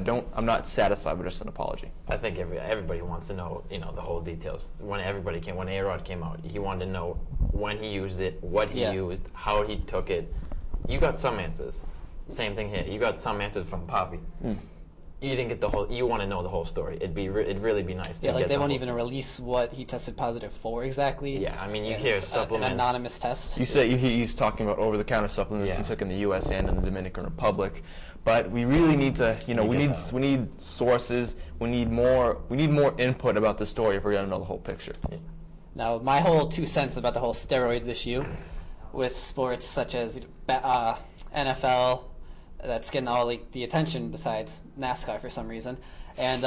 I'm not satisfied with just an apology. I think everybody wants to know, the whole details. When A-Rod came out, he wanted to know when he used it, what he used, how he took it. You got some answers. Same thing here. You got some answers from Poppy. You didn't get the whole. You want to know the whole story. It'd really be nice. Yeah, like they won't even release what he tested positive for exactly. Yeah, I mean, you hear supplements. An anonymous test. You say he's talking about over-the-counter supplements he took in the U.S. and in the Dominican Republic, but we really need to, we need sources. We need more input about the story if we're gonna know the whole picture. Yeah. Now, my whole 2 cents about the whole steroids issue with sports such as NFL. That's getting all the attention besides NASCAR for some reason. And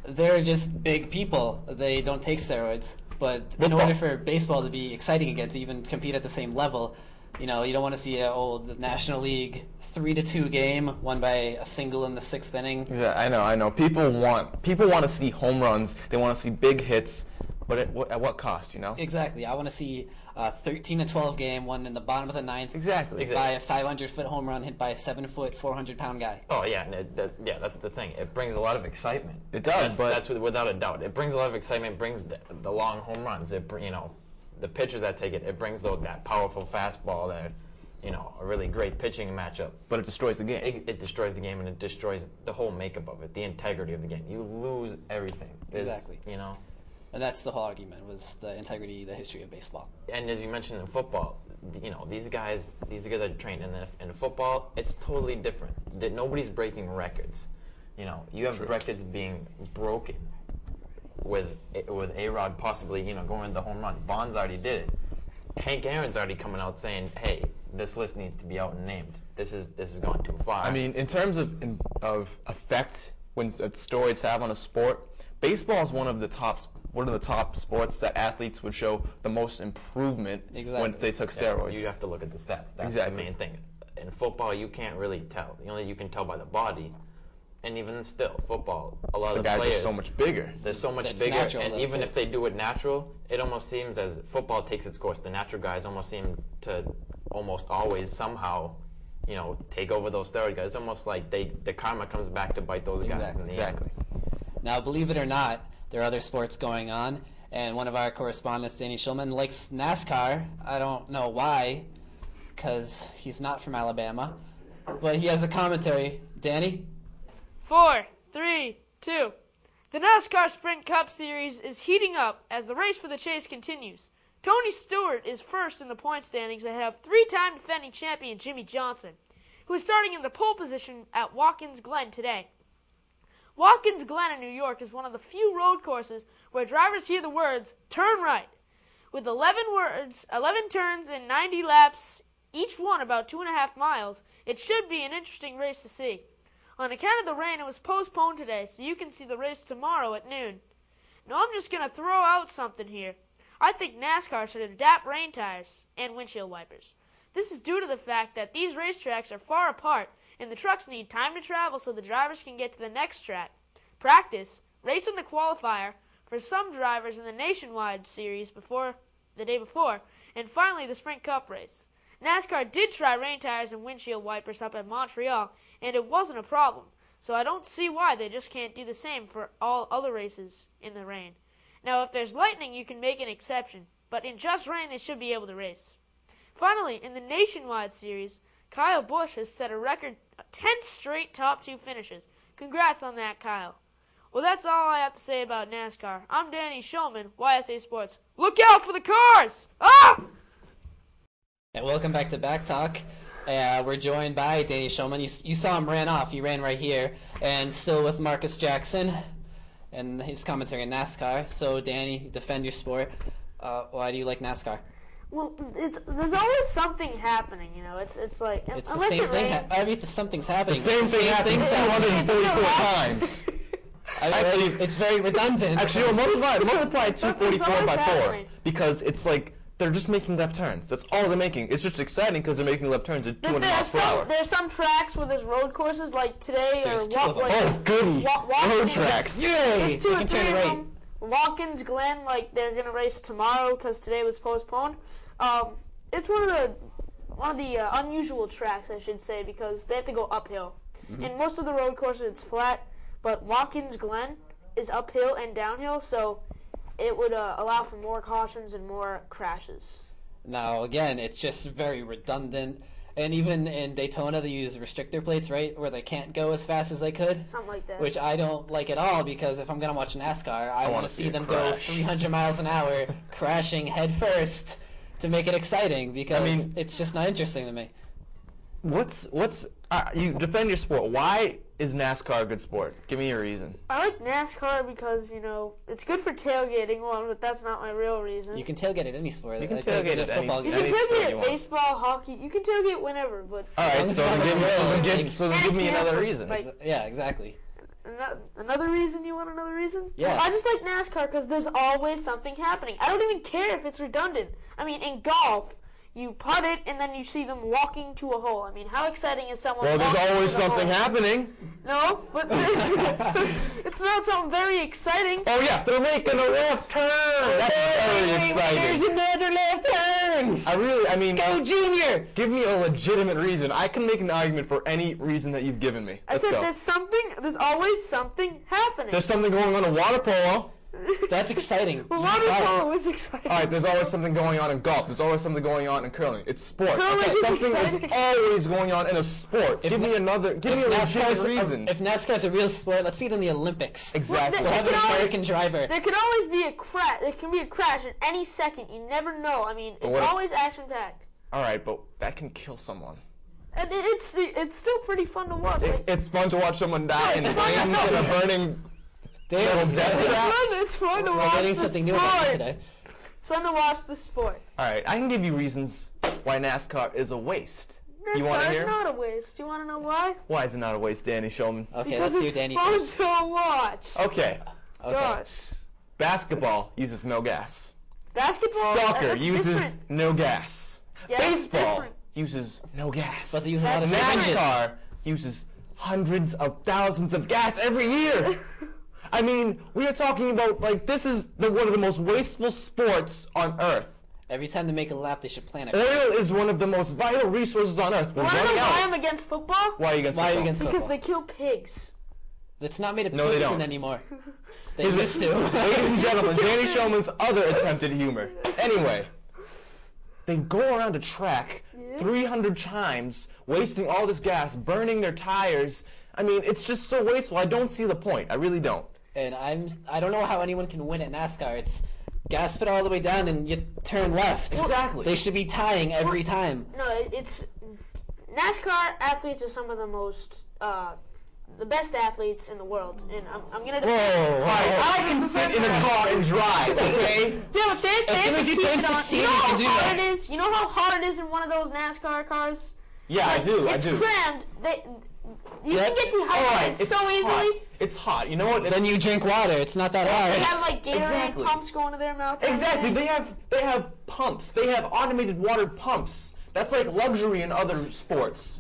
they're just big people. They don't take steroids. But in order for baseball to be exciting again, to even compete at the same level, you don't want to see an old National League 3-2 game won by a single in the 6th inning. Yeah, I know. People want to see home runs. They want to see big hits. But at what cost, Exactly. I want to see a 13-12 game, won in the bottom of the 9th. Exactly. By a 500-foot home run hit by a 7-foot, 400-pound guy. Oh, yeah. That's the thing. It brings a lot of excitement. It does. That's without a doubt. It brings a lot of excitement. It brings the long home runs. The pitchers that take it. It brings that powerful fastball that, a really great pitching matchup. But it destroys the game. It destroys the game, and it destroys the whole makeup of it, the integrity of the game. You lose everything. Exactly. And that's the whole argument, was the integrity, the history of baseball. And as you mentioned in football, these guys are trained. And in football, it's totally different. That nobody's breaking records. You have records being broken with A-Rod possibly, going the home run. Bonds already did it. Hank Aaron's already coming out saying, hey, this list needs to be out and named. This is gone too far. I mean, in terms of effect when steroids have on a sport, baseball is one of the top sports that athletes would show the most improvement when they took steroids. You have to look at the stats. That's the main thing. In football, you can't really tell. You can tell by the body. And even still, football, a lot of the guys players are so much bigger. They're so much bigger, natural, and even if they do it natural, it almost seems as football takes its course. The natural guys almost seem to almost always somehow, take over those steroid guys. It's almost like the karma comes back to bite those guys in the end. Now, believe it or not, there are other sports going on, and one of our correspondents, Danny Schulman, likes NASCAR. I don't know why, because he's not from Alabama, but he has a commentary. Danny? 4, 3, 2. The NASCAR Sprint Cup Series is heating up as the race for the chase continues. Tony Stewart is first in the point standings ahead of 3-time defending champion Jimmy Johnson, who is starting in the pole position at Watkins Glen today. Watkins Glen in New York is one of the few road courses where drivers hear the words, "turn right." With 11 turns and 90 laps, each one about 2.5 miles, it should be an interesting race to see. On account of the rain, it was postponed today, so you can see the race tomorrow at noon. Now, I'm just going to throw out something here. I think NASCAR should adapt rain tires and windshield wipers. This is due to the fact that these racetracks are far apart, and the trucks need time to travel so the drivers can get to the next track, practice, race in the qualifier, for some drivers in the Nationwide Series the day before, and finally the Sprint Cup race. NASCAR did try rain tires and windshield wipers up at Montreal, and it wasn't a problem, so I don't see why they just can't do the same for all other races in the rain. Now, if there's lightning, you can make an exception, but in just rain, they should be able to race. Finally, in the Nationwide Series, Kyle Busch has set a record 10 straight top 2 finishes. Congrats on that, Kyle. Well, that's all I have to say about NASCAR. I'm Danny Shulman, YSA Sports. Look out for the cars! Ah! And welcome back to Back Talk. We're joined by Danny Shulman. You saw him ran off. He ran right here. And still with Marcus Jackson and his commentary on NASCAR. So, Danny, defend your sport. Why do you like NASCAR? Well, there's always something happening, It's like it's the same thing. Every something's happening. The same thing happens 244 times. It's very redundant. Actually, multiply 244 by 4 because it's like they're just making left turns. That's all they're making. It's just exciting because they're making left turns at 200 miles per hour. There's some tracks where there's road courses like today there's oh, goody! Road tracks. Yay! There's 2 or 3 of right. them. Watkins Glen, like they're gonna race tomorrow because today was postponed. It's one of the unusual tracks, I should say, because they have to go uphill. In most of the road courses, it's flat, but Watkins Glen is uphill and downhill, so it would allow for more cautions and more crashes. Now, again, it's just very redundant. And even in Daytona, they use restrictor plates, right, where they can't go as fast as they could. Something like that. Which I don't like at all, because if I'm going to watch NASCAR, I want to see them go 300 miles an hour, crashing head first to make it exciting, because it's just not interesting to me. You defend your sport. Why is NASCAR a good sport? Give me a reason. I like NASCAR because, it's good for tailgating, but that's not my real reason. You can tailgate at any sport. You can tailgate at any sport. You can tailgate at baseball, hockey. You can tailgate whenever, but... All right, so give me another reason. Yeah, exactly. Another reason? You want another reason? Yeah. Well, I just like NASCAR because there's always something happening. I don't even care if it's redundant. In golf, you putt it and then you see them walking to a hole. How exciting is someone walking to the hole? Well, there's always something happening. No, but it's not something very exciting. Oh, yeah, they're making a left turn. That's very exciting. There's another left turn. Go Junior. Give me a legitimate reason. I can make an argument for any reason that you've given me. Let's go. There's always something happening. There's something going on in water polo. That's exciting. Well, water polo is exciting. All right, there's always something going on in golf. There's always something going on in curling. It's sport. Something is always going on in a sport. Give me a legitimate reason. If NASCAR's a real sport, let's see it in the Olympics. Exactly. We'll have an American driver. There can always be a crash. There can be a crash at any second. You never know. It's always action-packed. All right, but that can kill someone. And it's still pretty fun to watch. It's fun to watch someone die in flames in a burning... It's fun to watch the sport. It's fun to watch the sport. All right, I can give you reasons why NASCAR is a waste. You want to NASCAR hear? is not a waste. Do you want to know why? Why is it not a waste, Danny Shulman? Okay, because let's do Danny it's first. fun to watch. Okay. Gosh. Basketball uses no gas. Basketball. Soccer that's uses different. no gas. Yeah, Baseball uses no gas. But they use a lot of NASCAR uses hundreds of thousands of gas every year. We are talking about, this is one of the most wasteful sports on Earth. Every time they make a lap, they should plan it. Oil is one of the most vital resources on Earth. You want to know why I'm against football? Why are you against football? Because they kill pigs. It's not made of piston anymore. They used to. Ladies and gentlemen, Danny Shulman's other attempted humor. Anyway, they go around a track 300 times, wasting all this gas, burning their tires. It's just so wasteful. I don't see the point. I really don't. And I don't know how anyone can win at NASCAR. It's gas pedal all the way down and you turn left. Exactly. They should be tying every time. No, it's NASCAR athletes are some of the most the best athletes in the world, and I'm gonna. Whoa! I can sit in a car and drive. Okay. Yeah, but as soon as you turn 16, you can do that. You know how hard it is in one of those NASCAR cars? Yeah, I do. It's crammed. You can get dehydrated so easily. It's hot. You know what? Then you drink water. It's not that hard. They have Gatorade pumps going to their mouth. Exactly. They have pumps. They have automated water pumps. That's like luxury in other sports.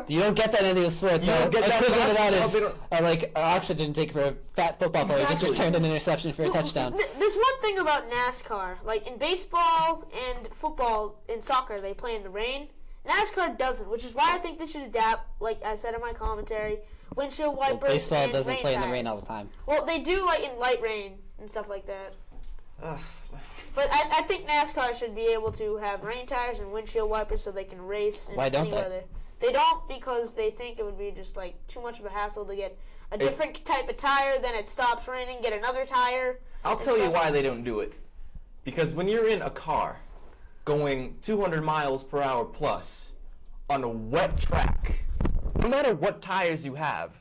You don't get that in any sport. You don't get that. Equivalent of that is like oxygen take for a fat football player just returned an interception for a touchdown. There's one thing about NASCAR. Like in baseball and football and soccer, they play in the rain. NASCAR doesn't, which is why I think they should adapt, like I said in my commentary, windshield wipers. Well, baseball and doesn't play in the tires. rain all the time. Well, they do like in light rain and stuff like that. But I think NASCAR should be able to have rain tires and windshield wipers so they can race in Why don't any weather. They don't because they think it would be just like too much of a hassle to get a different type of tire, then it stops raining, get another tire. I'll tell you why they don't do it. Because when you're in a car going 200 miles per hour plus on a wet track, no matter what tires you have,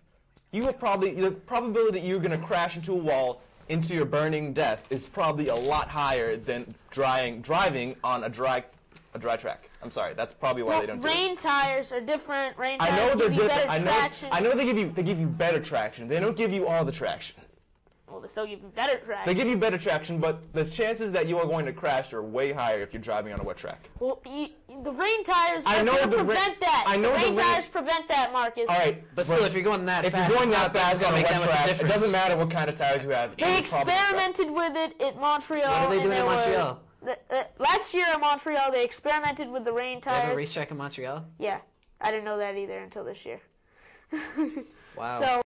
the probability you're going to crash into a wall into your burning death is probably a lot higher than driving on a dry track. I'm sorry, that's probably why they don't do it. Rain tires are different. Rain I tires know they're give you different. better traction. I know they give you better traction. They don't give you all the traction. Well, they still give you better traction. They give you better traction, but the chances that you are going to crash are way higher if you're driving on a wet track. Well, the rain tires prevent that. I know the rain tires prevent that, Marcus. All right, but still, if you're going that fast, if you're going that fast on a wet track, difference. it doesn't matter what kind of tires you have. They experimented with it at Montreal. What are they doing in Montreal? Last year in Montreal, they experimented with the rain tires. They have a racetrack in Montreal? Yeah, I didn't know that either until this year. Wow. So